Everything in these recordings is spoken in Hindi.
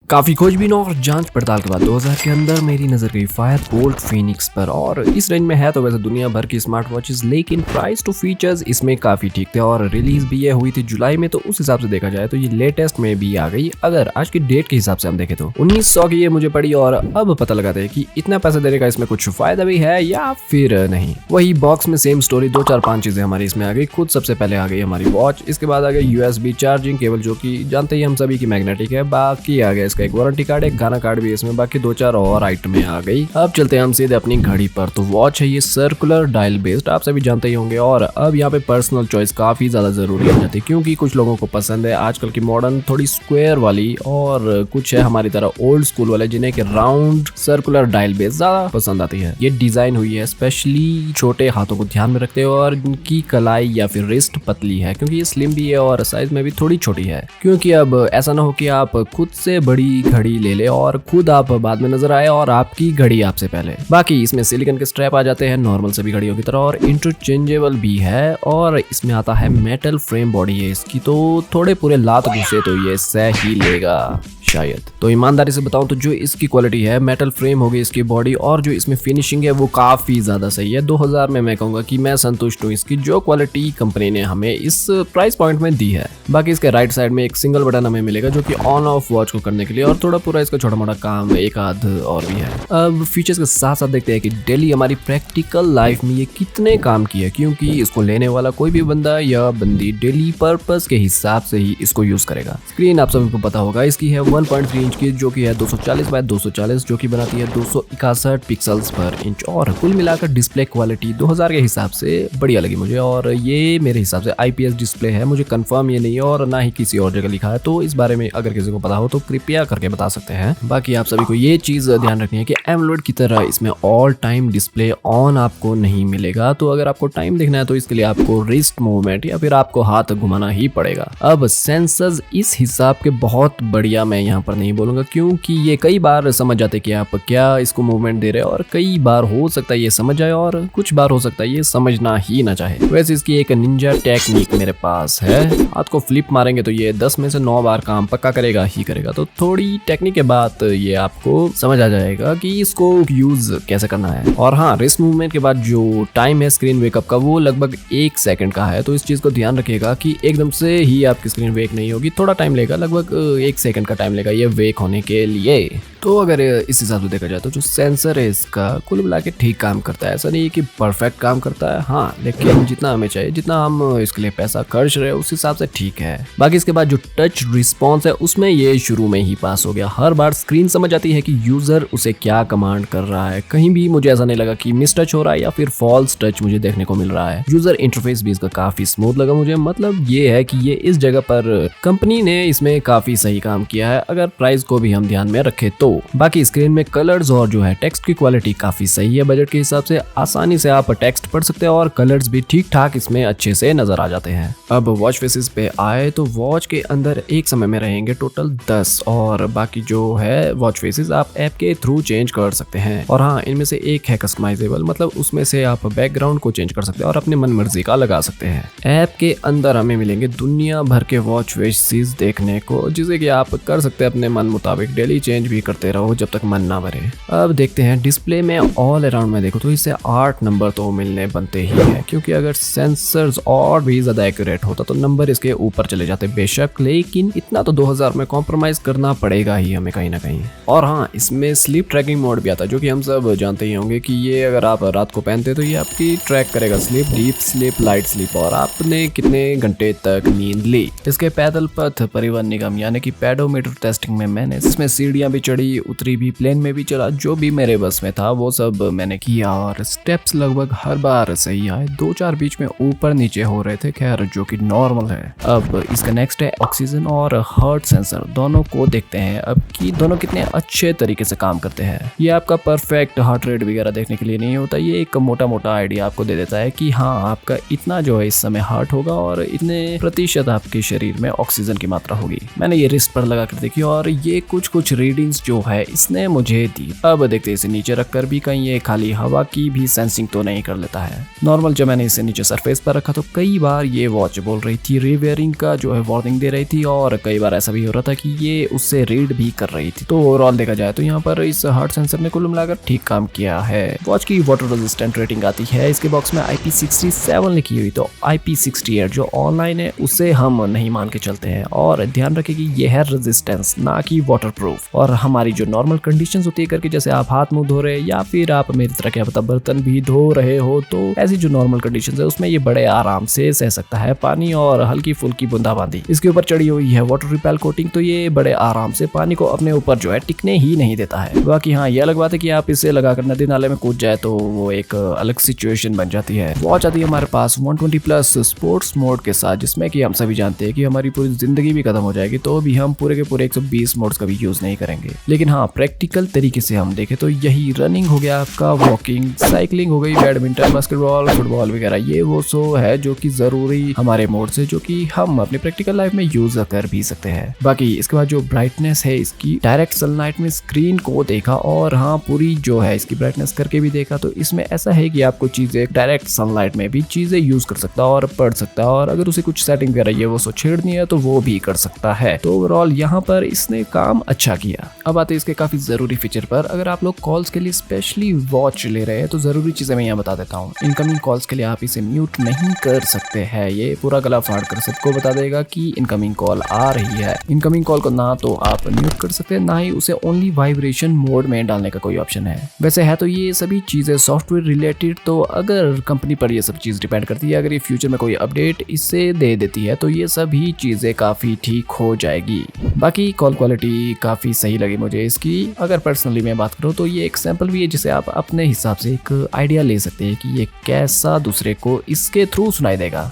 काफी खोजबीन और जांच पड़ताल के बाद 2000 के अंदर मेरी नजर गई फायर बोल्ट फिनिक्स पर। और इस रेंज में है तो वैसे दुनिया भर की स्मार्ट वॉचेस, लेकिन प्राइस टू फीचर्स इसमें काफी ठीक थे और रिलीज भी ये हुई थी जुलाई में, तो उस हिसाब से देखा जाए तो ये लेटेस्ट में भी आ गई। अगर आज की डेट के हिसाब से हम देखें तो 1900 की ये मुझे पड़ी। और अब पता लगाते हैं कि इतना पैसा देने का इसमें कुछ फायदा भी है या फिर नहीं। वही बॉक्स में सेम स्टोरी, 2 4 5 चीजें हमारी इसमें आ गई। खुद सबसे पहले आ गई हमारी वॉच, इसके बाद आ गया USB चार्जिंग केबल, जो कि जानते ही हम सभी की मैग्नेटिक है। बाकी आ गया इसका एक वारंटी कार्ड, एक गाना कार्ड भी इसमें, बाकी 2 4 और आइटमें आ गई। अब चलते हैं हम सीधे अपनी घड़ी पर। तो वॉच है ये सर्कुलर डायल बेस्ड, आप सभी जानते ही होंगे। और अब यहाँ पे पर्सनल चॉइस काफी ज्यादा जरूरी हो जाती है, क्योंकि कुछ लोगों को पसंद है आजकल की मॉडर्न थोड़ी स्क्वायर वाली, और कुछ है हमारी तरह ओल्ड स्कूल वाले जिन्हें कि राउंड सर्कुलर डायल बेस्ड ज्यादा पसंद आती है। ये डिजाइन हुई है स्पेशली छोटे हाथों को ध्यान में रखते हुए, और इनकी कलाई या फिर रिस्ट पतली है क्योंकि ये स्लिम भी है और साइज में भी थोड़ी छोटी है। क्योंकि अब ऐसा ना हो कि आप खुद से बड़ी घड़ी ले ले और खुद आप बाद में नजर आए और आपकी घड़ी आपसे पहले। बाकी इसमें सिलिकॉन के स्ट्रैप आ जाते हैं नॉर्मल सभी घड़ियों की तरह, और इंटरचेंजेबल भी है। और इसमें आता है मेटल फ्रेम बॉडी है इसकी, तो थोड़े पूरे लात घुसे तो ये सह ही लेगा शायद। तो ईमानदारी से बताऊं तो जो इसकी क्वालिटी है, मेटल फ्रेम हो गई इसकी बॉडी, और जो इसमें फिनिशिंग है वो काफी ज्यादा सही है। 2000 में मैं कहूंगा कि मैं संतुष्ट हूँ इसकी जो क्वालिटी कंपनी ने हमें इस प्राइस पॉइंट में दी है। बाकी इसके राइट साइड में एक सिंगल बटन हमें मिलेगा जो कि ऑन ऑफ वॉच को करने के लिए, और थोड़ा पूरा इसका छोटा मोटा काम एक आध और भी है। अब फीचर्स के साथ साथ देखते हैं कि डेली हमारी प्रैक्टिकल लाइफ में ये कितने काम की है, क्योंकि इसको लेने वाला कोई भी बंदा या बंदी डेली पर्पस के हिसाब से ही इसको यूज करेगा। स्क्रीन आप सभी को पता होगा इसकी है 1.3 इंच की, जो कि है 240 बाय 240, जो कि बनाती है 261 पिक्सल्स पर इंच। और कुल मिलाकर डिस्प्ले क्वालिटी 2000 के हिसाब से बढ़िया लगी मुझे, और ये मेरे हिसाब से IPS डिस्प्ले है। मुझे कंफर्म ये नहीं है और ना ही किसी और जगह लिखा है, तो इस बारे में अगर किसी को पता हो तो कृपया करके बता सकते हैं। बाकी आप सभी को ये चीज ध्यान रखनी है कि एमोलेड की तरह इसमें ऑल टाइम डिस्प्ले ऑन आपको नहीं मिलेगा। तो अगर आपको टाइम देखना है तो इसके लिए आपको रिस्ट मूवमेंट या फिर आपको हाथ घुमाना ही पड़ेगा। अब सेंसर्स इस हिसाब के बहुत बढ़िया मैं यहाँ पर नहीं बोलूंगा, क्योंकि ये कई बार समझ जाते कि आप क्या इसको मूवमेंट दे रहे हो, और कई बार हो सकता है ये समझ जाए और कुछ बार हो सकता है ये समझना ही ना चाहे। वैसे इसकी एक निंजा टेक्निक मेरे पास है, हाथ को फ्लिप मारेंगे तो ये 10 में से 9 बार काम पक्का करेगा ही करेगा। तो थोड़ी टेक्निक के बाद ये आपको समझ आ जाएगा कि इसको यूज कैसे करना है। और हाँ, रिस्ट मूवमेंट के बाद जो टाइम है स्क्रीन वेकअप का वो लगभग 1 सेकंड का है, तो इस चीज को ध्यान रखिएगा कि एकदम से ही आपकी स्क्रीन वेक नहीं होगी, थोड़ा टाइम लेगा, लगभग 1 सेकंड का टाइम लेगा ये वेक होने के लिए। तो अगर इस हिसाब से देखा जाए तो जो सेंसर है इसका कुल मिला के ठीक काम करता है। ऐसा नहीं है कि परफेक्ट काम करता है, हाँ, लेकिन जितना हमें चाहिए, जितना हम इसके लिए पैसा खर्च रहे उस हिसाब से ठीक है। बाकी इसके बाद जो टच रिस्पॉन्स है उसमें ये शुरू में ही पास हो गया। हर बार स्क्रीन समझ आती है कि यूजर उसे क्या कमांड कर रहा है। कहीं भी मुझे ऐसा नहीं लगा कि मिस टच हो रहा है या फिर फॉल्स टच मुझे देखने को मिल रहा है। यूजर इंटरफेस भी इसका काफी स्मूथ लगा मुझे। मतलब ये है कि ये इस जगह पर कंपनी ने इसमें काफी सही काम किया है, अगर प्राइस को भी हम ध्यान में रखें तो। बाकी स्क्रीन में कलर्स और जो है टेक्स्ट की क्वालिटी काफी सही है। बजट के हिसाब से आसानी से आप टेक्स्ट पढ़ सकते हैं, और कलर्स भी ठीक ठाक इसमें अच्छे से नजर आ जाते हैं। अब वॉच फेसेस पे आए तो वॉच के अंदर एक समय में रहेंगे टोटल 10, और बाकी जो है वॉच फेसेस आप ऐप के थ्रू चेंज कर सकते हैं। और हाँ, इनमें से एक है कस्टमाइजेबल, मतलब उसमें से आप बैकग्राउंड को चेंज कर सकते हैं और अपने मन मर्जी का लगा सकते हैं। ऐप के अंदर हमें मिलेंगे दुनिया भर के वॉच फेसेस देखने को, जिसे कि आप कर सकते हैं अपने मन मुताबिक, डेली चेंज भी करते रहो जब तक मन ना भरे। अब देखते हैं डिस्प्ले में ऑल अराउंड में देखो तो इससे 8 नंबर तो मिलने बनते ही है, क्योंकि अगर सेंसर्स और भी ज्यादा एक्यूरेट होता तो नंबर इसके ऊपर चले जाते बेशक, लेकिन इतना तो 2000 में कॉम्प्रोमाइज करना पड़ेगा ही हमें कहीं ना कहीं। और हाँ, इसमें स्लीप ट्रैकिंग मोड भी आता है, जो कि हम सब जानते ही होंगे कि ये अगर आप रात को पहनते तो ये आपकी ट्रैक करेगा sleep, deep sleep, light sleep, और आपने कितने घंटे तक नींद ली। इसके पैदल पथ परिवहन निगम यानी कि पेडोमीटर टेस्टिंग में मैंने इसमें सीढ़ियां भी चढ़ी, उतरी भी, प्लेन में भी चला, जो भी मेरे बस में था वो सब मैंने किया, और स्टेप्स लगभग हर बार सही आए। 2 4 बीच में ऊपर नीचे हो रहे थे, खैर जो कि नॉर्मल है। अब इसका नेक्स्ट है ऑक्सीजन और हार्ट सेंसर, दोनों को देखते हैं अब कि दोनों कितने अच्छे तरीके से काम करते हैं। ये आपका परफेक्ट हार्ट रेट वगैरह देखने के लिए नहीं होता, ये एक मोटा मोटा आइडिया आपको दे देता है कि हाँ, आपका इतना जो है इस समय हार्ट होगा और इतने प्रतिशत आपके शरीर में ऑक्सीजन की मात्रा होगी। मैंने ये रिस्ट पर लगा कर देखी थी और ये कुछ रीडिंग्स जो है इसने मुझे दी। अब देखते इसे नीचे रखकर भी कहीं ये खाली हवा की भी सेंसिंग तो नहीं कर लेता है। नॉर्मल जब मैंने इसे नीचे सरफेस पर रखा तो कई बार ये वॉच बोल रही थी, रिवेयरिंग का जो है वार्निंग दे रही थी और कई बार ऐसा भी हो रहा था कि ये उससे रीड भी कर रही थी। तो ओवरऑल देखा जाए तो यहाँ पर इस हार्ट सेंसर ने कुल मिलाकर ठीक काम किया है। वॉच की वाटर रेजिस्टेंट रेटिंग आती है इसके बॉक्स में IP67 लिखी हुई, तो IP68 जो ऑनलाइन है उसे हम नहीं मान के चलते हैं। और ध्यान रखें कि ये है रेजिस्टेंस ना कि वाटर प्रूफ। और हमारी जो नॉर्मल कंडीशंस होती है करके, जैसे आप हाथ मुंह धो रहे हैं या फिर आप मेरी तरह क्या पता बर्तन भी धो रहे हो, तो ऐसी जो नॉर्मल कंडीशंस है उसमें ये बड़े आराम से सह सकता है पानी और हल्की फुल्की बूंदाबांदी। इसके ऊपर चढ़ी हुई है वाटर रिपेल कोटिंग, तो ये बड़े आराम से पानी को अपने ऊपर जो है टिकने ही नहीं देता है। बाकी हाँ, ये अलग बात है कि आप इसे लगाकर नदी नाले में कूद जाए तो वो एक अलग सिचुएशन बन जाती है। वॉच आती है हमारे पास 120+ स्पोर्ट्स मोड के साथ, जिसमें कि हम सभी जानते हैं कि हमारी पूरी जिंदगी भी खत्म हो जाएगी तो भी हम पूरे के पूरे 120 मोड्स का भी यूज नहीं करेंगे। लेकिन हाँ, प्रैक्टिकल तरीके से हम देखें तो यही रनिंग हो गया आपका, वॉकिंग, साइकिलिंग हो गई, बैडमिंटन, बास्केटबॉल, फुटबॉल वगैरह, ये वो सो है जो कि जरूरी हमारे मोड से जो कि हम अपनी प्रैक्टिकल लाइफ में यूज कर भी सकते हैं। बाकी इसके बाद जो ब्राइटनेस है इसकी, डायरेक्ट सनलाइट में स्क्रीन को देखा और हाँ पूरी जो है इसकी ब्राइटनेस करके भी देखा, तो इसमें ऐसा है कि आपको चीजें डायरेक्ट सनलाइट में भी चीजें यूज कर सकता है और पढ़ सकता है, और अगर उसे कुछ सेटिंग वगैरह ये वो सो छेड़नी है तो वो भी कर सकता है। तो ओवरऑल यहाँ पर इसने काम अच्छा किया। अब आते हैं इसके काफी जरूरी फीचर पर। अगर आप लोग कॉल्स के लिए स्पेशली वॉच ले रहे हैं तो जरूरी चीजें मैं यहाँ बता देता हूँ। इनकमिंग कॉल्स के लिए आप इसे म्यूट नहीं कर सकते हैं, ये पूरा गला फाड़ कर सबको बता देगा कि इनकमिंग कॉल आ रही है। इनकमिंग कॉल को ना तो आप म्यूट कर सकते हैं, ना ही उसे ओनली वाइब्रेशन मोड में डालने का कोई ऑप्शन है। वैसे है तो ये सभी चीजें सॉफ्टवेयर रिलेटेड, तो अगर कंपनी पर ये सब चीज डिपेंड करती है। अगर ये फ्यूचर में कोई अपडेट इससे दे देती है तो ये सभी चीजें काफी ठीक हो जाएगी। बाकी कॉल क्वालिटी काफी सही लगी मुझे इसकी। अगर पर्सनली मैं बात करूँ तो ये एक सैंपल भी है जिसे आप अपने हिसाब से एक आइडिया ले सकते हैं कि ये कैसा दूसरे को इसके थ्रू सुनाई देगा।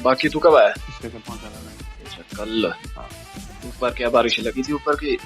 बाकी तू कब आया? कल। ऊपर क्या बारिश लगी थी ऊपर की?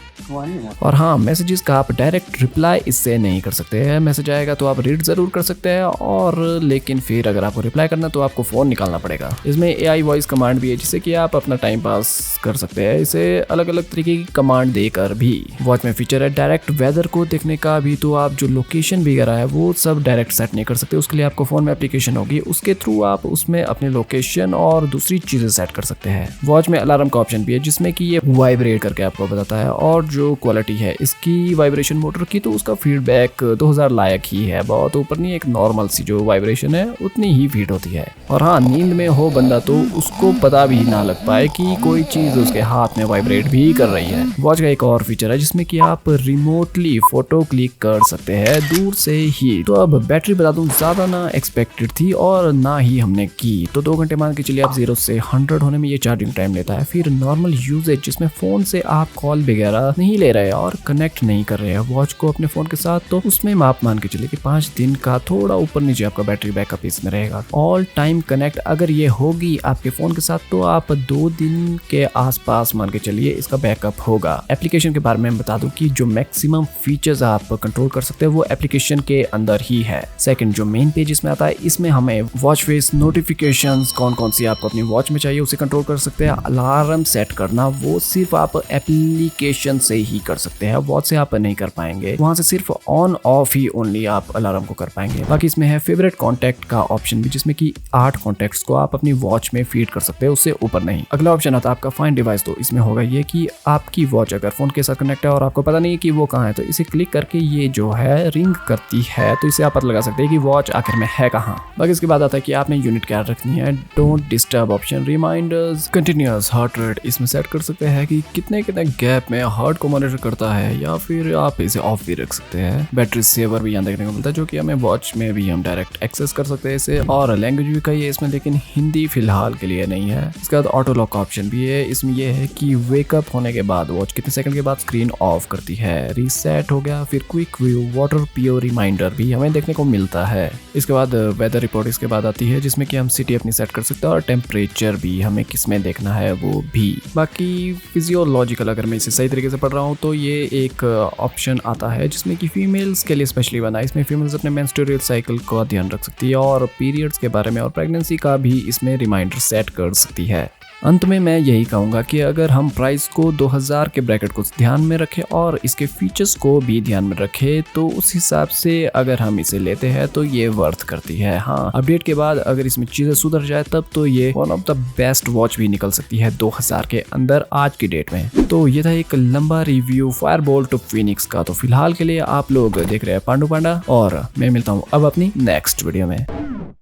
और हाँ, मैसेजेस का आप डायरेक्ट रिप्लाई इससे नहीं कर सकते हैं। मैसेज आएगा तो आप रीड जरूर कर सकते हैं, और लेकिन फिर अगर आपको रिप्लाई करना तो आपको फोन निकालना पड़ेगा। इसमें AI वॉइस कमांड भी है जिससे कि आप अपना टाइम पास कर सकते हैं इसे अलग अलग तरीके की कमांड देकर भी। वॉच में फीचर है डायरेक्ट वेदर को देखने का भी, तो आप जो लोकेशन वगैरह है वो सब डायरेक्ट सेट नहीं कर सकते। उसके लिए आपको फोन में एप्लीकेशन होगी, उसके थ्रू आप उसमें अपने लोकेशन और दूसरी चीजें सेट कर सकते हैं। वॉच में अलार्म का ऑप्शन भी है जिसमें कि ये वाइब्रेट करके आपको बताता है, और जो क्वालिटी है इसकी वाइब्रेशन मोटर की तो उसका फीडबैक 2000 लायक ही है, बहुत ऊपर नहीं, एक नॉर्मल सी जो वाइब्रेशन है उतनी ही फीड होती है। और हाँ, नींद में हो बंदा तो उसको पता भी ना लग पाए कि कोई चीज उसके हाथ में वाइब्रेट भी कर रही है। वॉच का एक और फीचर है जिसमें कि आप रिमोटली फोटो क्लिक कर सकते हैं दूर से ही। तो अब बैटरी बता दूं ज्यादा ना एक्सपेक्टेड थी और ना ही हमने की, तो 2 घंटे मान के चलिए आप 0 से 100 होने में ये चार्जिंग टाइम लेता है। फिर नॉर्मल यूजेज जिसमें फोन से आप कॉल वगैरह नहीं ले रहे और कनेक्ट नहीं कर रहे हैं वॉच को अपने फोन के साथ, तो उसमें आप मान के चलिए कि 5 दिन का थोड़ा ऊपर नीचे आपका बैटरी बैकअप इसमें रहेगा। ऑल टाइम कनेक्ट अगर ये होगी आपके फोन के साथ तो आप 2 दिन के आसपास मान के चलिए इसका बैकअप होगा। एप्लीकेशन के बारे में मैं बता दूं कि जो मैक्सिमम फीचर्स आप कंट्रोल कर सकते हैं वो एप्लीकेशन के अंदर ही है। सेकंड, जो मेन पेज इसमें आता है इसमें हमें वॉच फेस नोटिफिकेशंस कौन कौन सी आपको अपनी वॉच में चाहिए उसे कंट्रोल कर सकते हैं। अलार्म सेट करना वो सिर्फ आप एप्लीकेशन से ही कर सकते हैं, वॉच से आप नहीं कर पाएंगे। वहां से सिर्फ ऑन ऑफ ही ओनली आप अलार्म को कर पाएंगे। बाकी इसमें है फेवरेट कॉन्टैक्ट का ऑप्शन भी जिसमें कि 8 कॉन्टैक्ट्स को आप अपनी वॉच में फीड कर सकते हैं, उससे ऊपर नहीं। अगला ऑप्शन आता है आपका फाइंड डिवाइस, तो इसमें होगा ये कि आपकी वॉच अगर फोन के साथ कनेक्ट है और आपको पता नहीं है कि वो कहाँ है, तो इसे क्लिक करके ये जो है रिंग करती है, तो इसे आप पता लगा सकते हैं कि वॉच आखिर में है कहाँ। बाकी इसके बाद आता है कि आपने यूनिट क्या रखनी है। Don't disturb option, reminders, continuous heart rate इसमें सेट कर सकते हैं कि कितने कितने गैप में हार्ट को मॉनिटर करता है, या फिर आप इसे ऑफ भी रख सकते हैं। बैटरी सेवर भी यहाँ देखने को मिलता है जो कि हमें वॉच में भी हम डायरेक्ट एक्सेस कर सकते हैं इसे, और लैंग्वेज भी कही है इसमें लेकिन हिंदी फिलहाल के लिए नहीं है। इसके बाद ऑटो लॉक का ऑप्शन भी है। इसमें यह है कि वेकअप होने के बाद वॉच कितने सेकंड के बाद स्क्रीन ऑफ करती है। रीसेट हो गया, फिर क्विक व्यू, वाटर पियो रिमाइंडर भी हमें देखने को मिलता है। इसके बाद वेदर रिपोर्ट इसके बाद आती है जिसमें कि हम सिटी अपनी सेट कर सकते हैं और टेम्परेचर भी हमें किसमें देखना है वो भी। बाकी फिजियोलॉजिकल अगर मैं इसे सही तरीके से पढ़ रहा हूँ तो ये एक ऑप्शन आता है जिसमें कि फीमेल्स के लिए स्पेशली बना है। इसमें फीमेल्स अपने मेंस्ट्रुअल साइकिल का ध्यान रख सकती है और पीरियड्स के बारे में और प्रेगनेंसी का भी इसमें रिमाइंडर सेट कर सकती है। अंत में मैं यही कहूंगा कि अगर हम प्राइस को 2000 के ब्रैकेट को ध्यान में रखें और इसके फीचर्स को भी ध्यान में रखें तो उस हिसाब से अगर हम इसे लेते हैं तो ये वर्थ करती है। हाँ, अपडेट के बाद अगर इसमें चीजें सुधर जाए तब तो ये one of the best watch भी निकल सकती है 2000 के अंदर आज की डेट में। तो ये था एक लंबा रिव्यू फायरबोल्ट फीनिक्स का। तो फिलहाल के लिए आप लोग देख रहे हैं पांडू पांडा और मैं मिलता हूँ अब अपनी नेक्स्ट वीडियो में।